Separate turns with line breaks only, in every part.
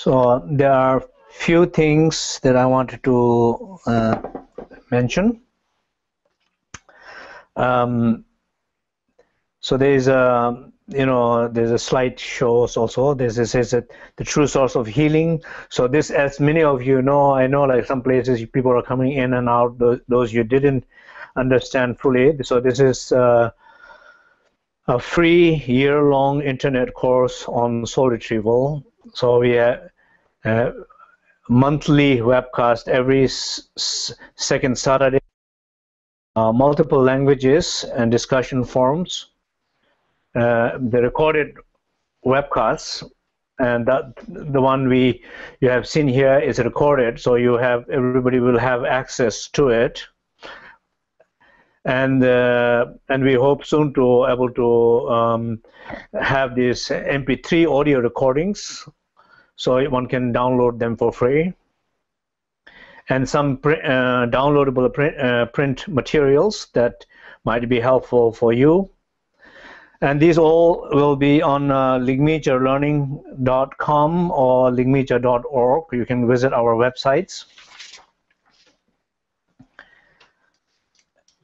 So there are few things that I wanted to mention. So there's there's a slide shows also. This is the true source of healing. So this, as many of you know, I know like some places people are coming in and out. Those you didn't understand fully. So this is a free year-long internet course on soul retrieval. So we have monthly webcast every second Saturday, multiple languages and discussion forums. The recorded webcasts, and the one you have seen here is recorded, so everybody will have access to it. And we hope soon to able to have these MP3 audio recordings, so one can download them for free, and some downloadable print materials that might be helpful for you. And these all will be on ligmichalearning.com or ligmicha.org. You can visit our websites.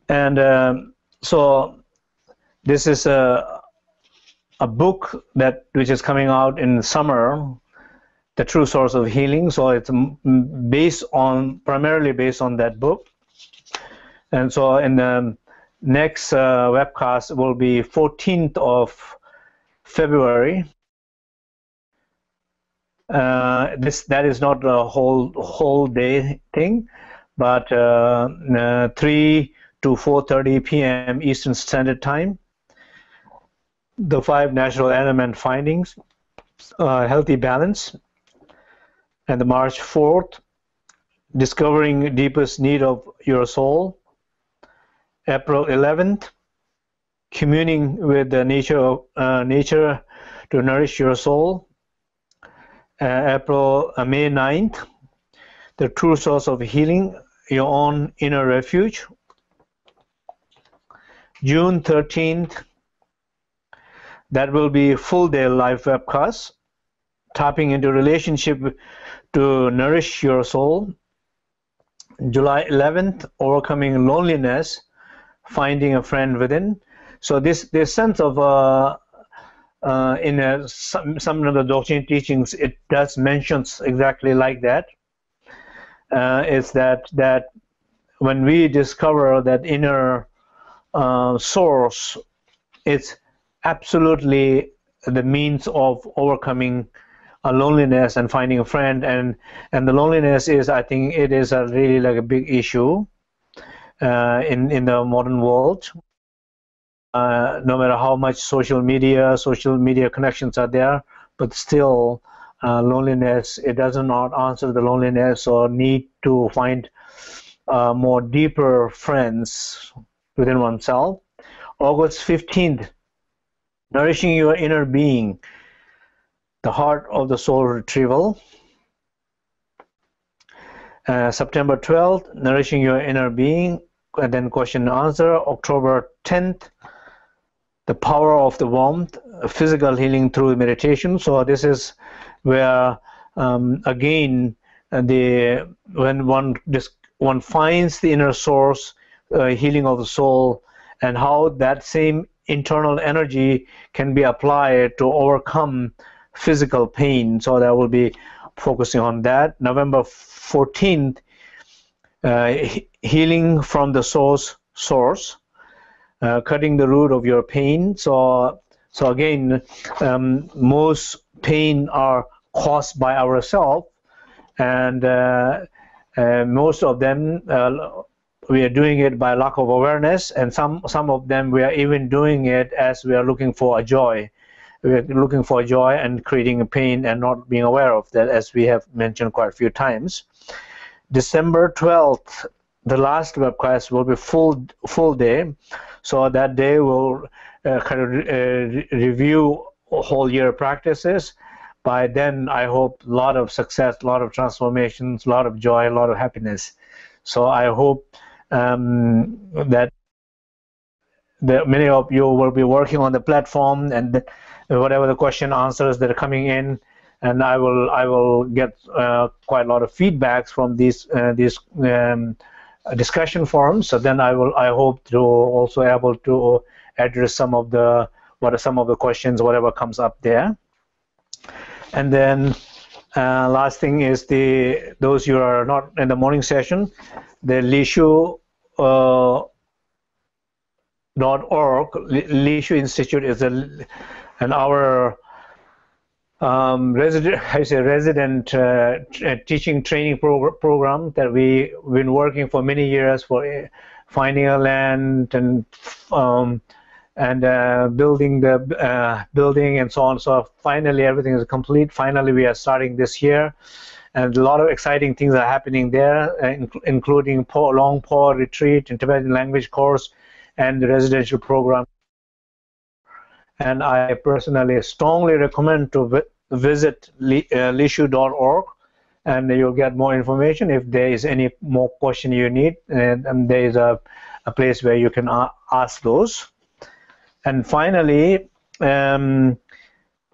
And so this is a book which is coming out in summer, The True Source of Healing. So it's primarily based on that book. And so in the next webcast will be 14th of February. That is not a whole day thing, but 3 to 4:30 p.m. Eastern Standard Time. The 5 natural element findings, healthy balance, and the March 4th, discovering deepest need of your soul. April 11th, communing with the nature to nourish your soul. May 9th, the true source of healing, your own inner refuge. June 13th, that will be full day live webcast, tapping into relationship to nourish your soul. July 11th, overcoming loneliness, finding a friend within. So this sense of in some of the Dzogchen teachings, it does mentions exactly like that. It's that when we discover that inner source, it's absolutely the means of overcoming loneliness and finding a friend. And the loneliness is, I think, it is really like a big issue in the modern world. No matter how much social media connections are there, but still loneliness, it does not answer the loneliness or need to find more deeper friends within oneself. August 15th, nourishing your inner being, the heart of the soul retrieval. September 12th, nourishing your inner being, and then question and answer. October 10th, the power of the warmth, physical healing through meditation. So this is where again when one finds the inner source, healing of the soul, and how that same internal energy can be applied to overcome physical pain. So that will be focusing on that. November 14th, healing from the source, cutting the root of your pain. So again, most pain are caused by ourselves, and most of them we are doing it by lack of awareness, and some of them we are even doing it as we are looking for a joy. We are looking for joy and creating a pain and not being aware of that, as we have mentioned quite a few times. December 12th, the last webcast will be full day. So that day will kind of review whole year practices. By then, I hope a lot of success, a lot of transformations, a lot of joy, a lot of happiness. So I hope that many of you will be working on the platform, and whatever the question answers that are coming in, and I will get quite a lot of feedbacks from these discussion forums. So then I hope to also able to address some of the questions, whatever comes up there. And then last thing is those who are not in the morning session, the Lishu .org, Lishu Institute is our resident teaching training program that we've been working for many years for finding a land and building the building and so on. So finally everything is complete. Finally we are starting this year, and a lot of exciting things are happening there, including long Paw retreat and Tibetan language course and the residential program. And I personally strongly recommend to visit lishu.org, and you'll get more information if there is any more question you need, and there is a place where you can ask those. And finally, so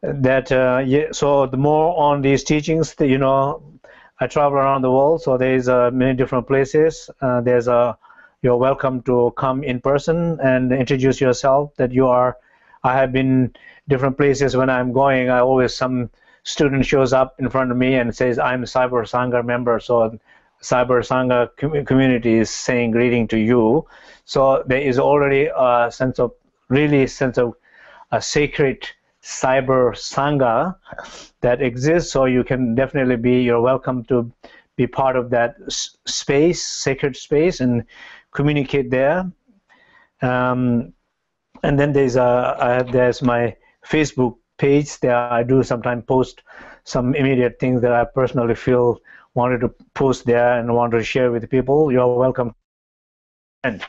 the more on these teachings, I travel around the world, so there's many different places. You're welcome to come in person and introduce yourself that you are. I have been different places. When I'm going, some student shows up in front of me and says, I'm a Cyber Sangha member. So Cyber Sangha community is saying greeting to you. So there is already a sense of a sacred Cyber Sangha that exists. So you can definitely you're welcome to be part of that space, sacred space, and communicate there. And then there's my Facebook page. There I do sometimes post some immediate things that I personally feel wanted to post there and want to share with people. You're welcome. And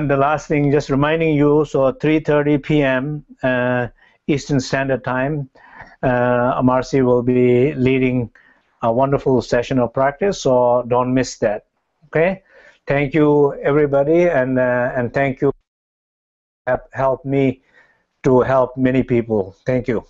the last thing, just reminding you, so 3:30 p.m. Eastern Standard Time, Marcy will be leading a wonderful session of practice, so don't miss that. Okay? Thank you, everybody, and thank you. Help me to help many people. Thank you.